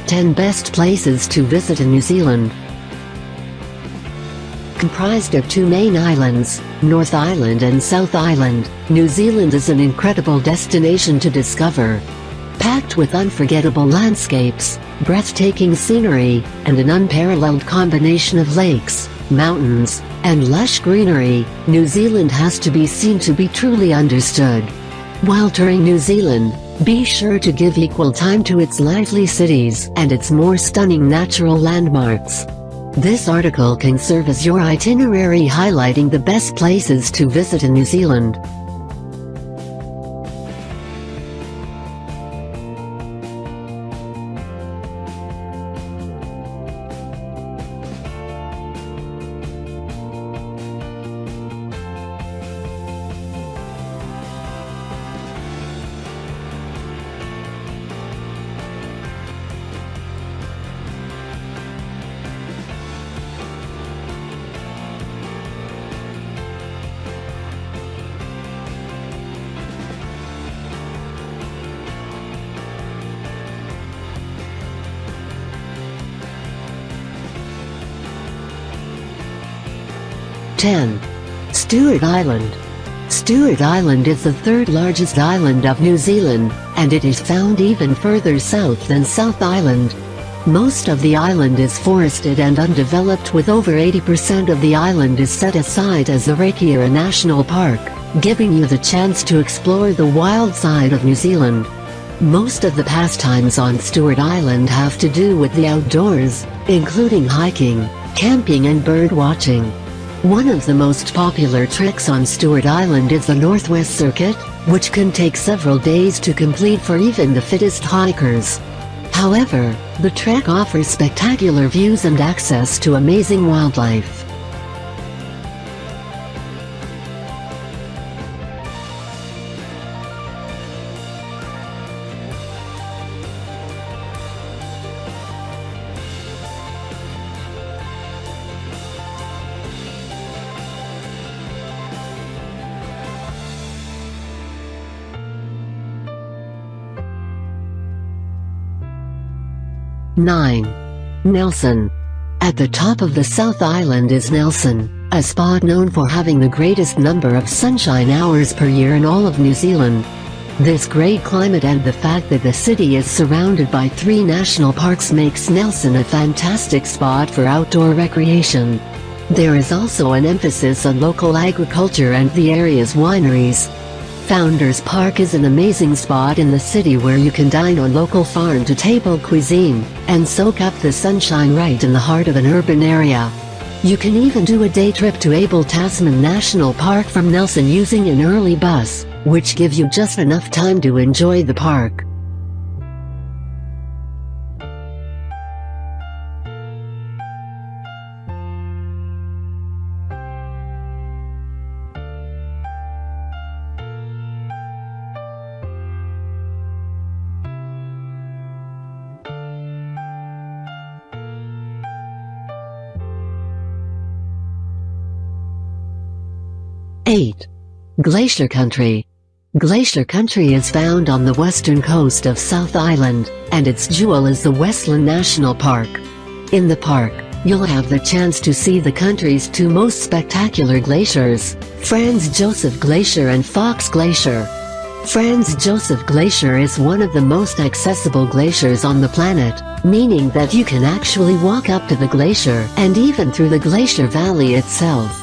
10 Best Places to Visit in New Zealand. Comprised of 2 main islands, North Island and South Island, New Zealand is an incredible destination to discover. Packed with unforgettable landscapes, breathtaking scenery, and an unparalleled combination of lakes, mountains, and lush greenery, New Zealand has to be seen to be truly understood. While touring New Zealand, be sure to give equal time to its lively cities and its more stunning natural landmarks. This article can serve as your itinerary highlighting the best places to visit in New Zealand. Stewart Island. Stewart Island is the third largest island of New Zealand, and it is found even further south than South Island. Most of the island is forested and undeveloped, with over 80% of the island is set aside as a Napier National Park, giving you the chance to explore the wild side of New Zealand. Most of the pastimes on Stewart Island have to do with the outdoors, including hiking, camping and bird watching. One of the most popular treks on Stewart Island is the Northwest Circuit, which can take several days to complete for even the fittest hikers. However, the trek offers spectacular views and access to amazing wildlife. Nelson. At the top of the South Island is Nelson, a spot known for having the greatest number of sunshine hours per year in all of New Zealand. This great climate and the fact that the city is surrounded by 3 national parks makes Nelson a fantastic spot for outdoor recreation. There is also an emphasis on local agriculture and the area's wineries. Founders Park is an amazing spot in the city where you can dine on local farm-to-table cuisine, and soak up the sunshine right in the heart of an urban area. You can even do a day trip to Abel Tasman National Park from Nelson using an early bus, which gives you just enough time to enjoy the park. Glacier Country. Glacier Country is found on the western coast of South Island, and its jewel is the Westland National Park. In the park, you'll have the chance to see the country's 2 most spectacular glaciers, Franz Josef Glacier and Fox Glacier. Franz Josef Glacier is one of the most accessible glaciers on the planet, meaning that you can actually walk up to the glacier and even through the glacier valley itself.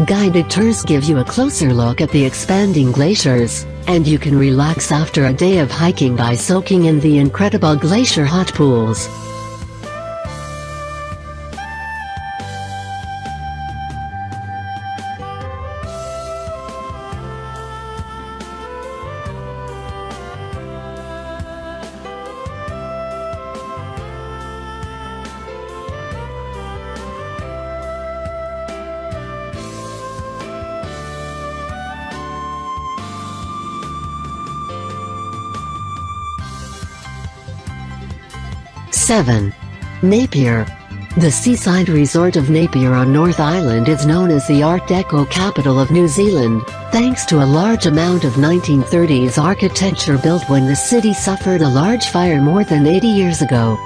Guided tours give you a closer look at the expanding glaciers, and you can relax after a day of hiking by soaking in the incredible glacier hot pools. Napier. The seaside resort of Napier on North Island is known as the Art Deco capital of New Zealand, thanks to a large amount of 1930s architecture built when the city suffered a large fire more than 80 years ago.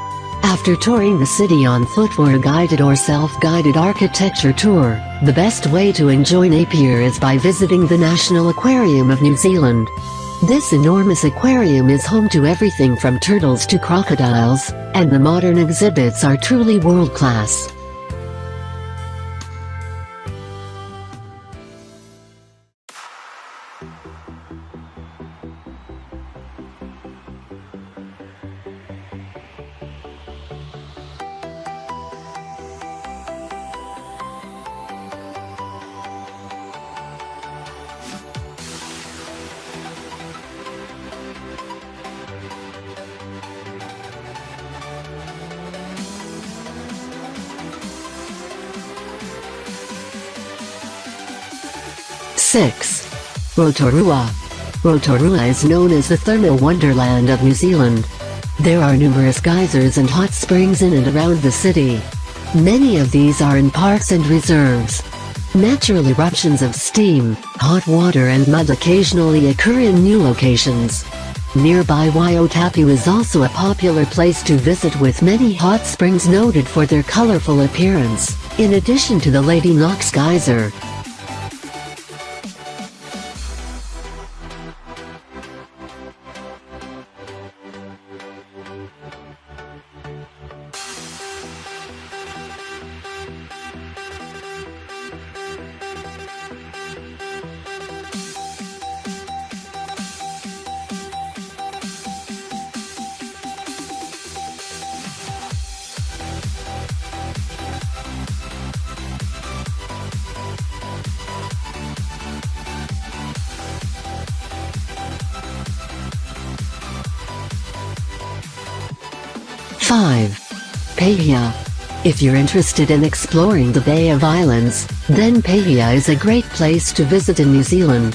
After touring the city on foot for a guided or self-guided architecture tour, the best way to enjoy Napier is by visiting the National Aquarium of New Zealand. This enormous aquarium is home to everything from turtles to crocodiles, and the modern exhibits are truly world-class. Rotorua. Rotorua is known as the thermal wonderland of New Zealand. There are numerous geysers and hot springs in and around the city. Many of these are in parks and reserves. Natural eruptions of steam, hot water and mud occasionally occur in new locations. Nearby Waiotapu is also a popular place to visit, with many hot springs noted for their colorful appearance, in addition to the Lady Knox geyser. Paihia. If you're interested in exploring the Bay of Islands, then Paihia is a great place to visit in New Zealand.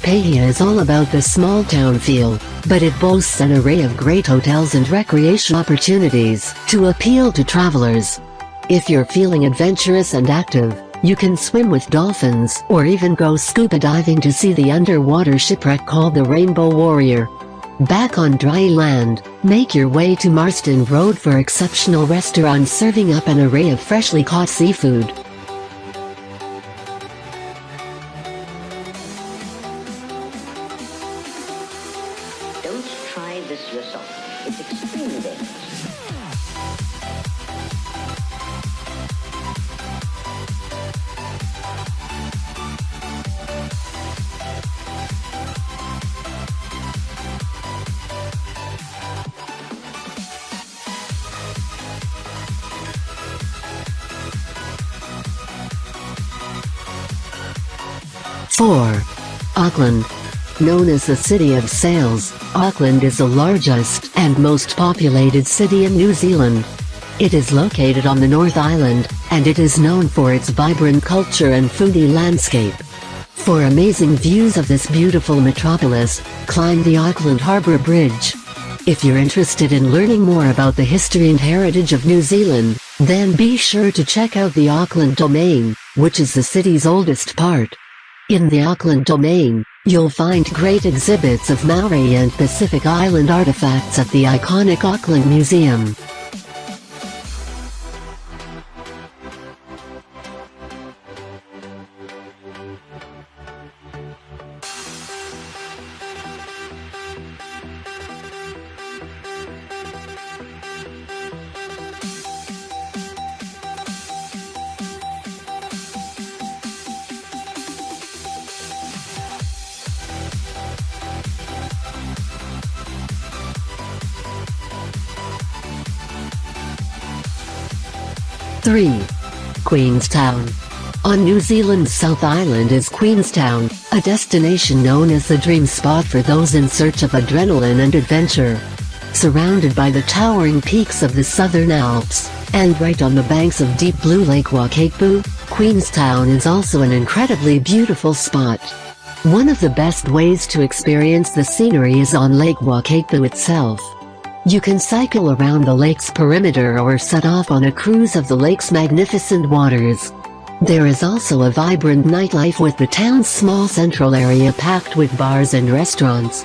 Paihia is all about the small town feel, but it boasts an array of great hotels and recreation opportunities to appeal to travelers. If you're feeling adventurous and active, you can swim with dolphins or even go scuba diving to see the underwater shipwreck called the Rainbow Warrior. Back on dry land, make your way to Marsden Road for exceptional restaurants serving up an array of freshly caught seafood. Don't try this yourself. It's extremely dangerous. Auckland. Known as the City of Sails, Auckland is the largest and most populated city in New Zealand. It is located on the North Island, and it is known for its vibrant culture and foodie landscape. For amazing views of this beautiful metropolis, climb the Auckland Harbour Bridge. If you're interested in learning more about the history and heritage of New Zealand, then be sure to check out the Auckland Domain, which is the city's oldest part. In the Auckland Domain, you'll find great exhibits of Maori and Pacific Island artifacts at the iconic Auckland Museum. Queenstown. On New Zealand's South Island is Queenstown, a destination known as the dream spot for those in search of adrenaline and adventure. Surrounded by the towering peaks of the Southern Alps, and right on the banks of deep blue Lake Wakaipu, Queenstown is also an incredibly beautiful spot. One of the best ways to experience the scenery is on Lake Wakaipu itself. You can cycle around the lake's perimeter or set off on a cruise of the lake's magnificent waters. There is also a vibrant nightlife, with the town's small central area packed with bars and restaurants.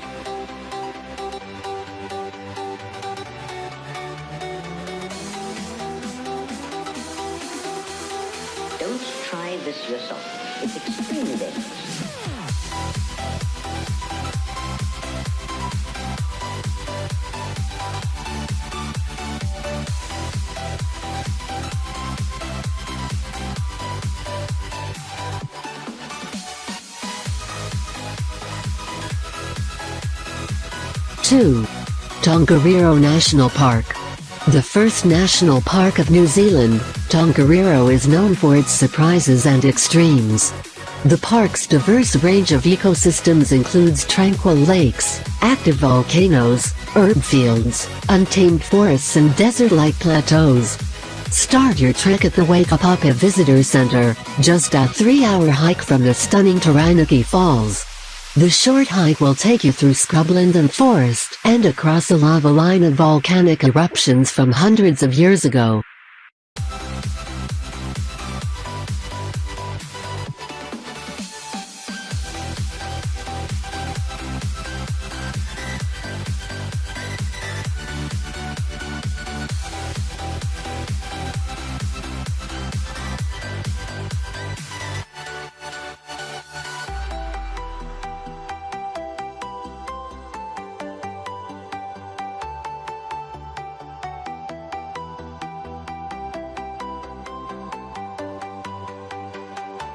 result. It's extremely dangerous. Two. Tongariro National Park. The first national park of New Zealand, Tongariro is known for its surprises and extremes. The park's diverse range of ecosystems includes tranquil lakes, active volcanoes, herb fields, untamed forests and desert-like plateaus. Start your trek at the Waikapapa Visitor Center, just a 3-hour hike from the stunning Taranaki Falls. The short hike will take you through scrubland and forest, and across a lava line of volcanic eruptions from hundreds of years ago.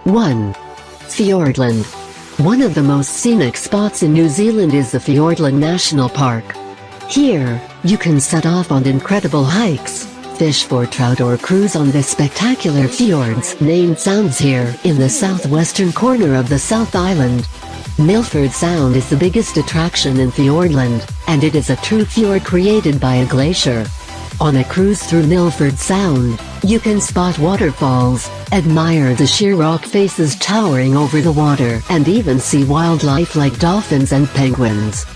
One. Fiordland. One of the most scenic spots in New Zealand is the Fiordland National Park. Here, you can set off on incredible hikes, fish for trout or cruise on the spectacular fjords named Sounds here in the southwestern corner of the South Island. Milford Sound is the biggest attraction in Fiordland, and it is a true fjord created by a glacier. On a cruise through Milford Sound, you can spot waterfalls, admire the sheer rock faces towering over the water, and even see wildlife like dolphins and penguins.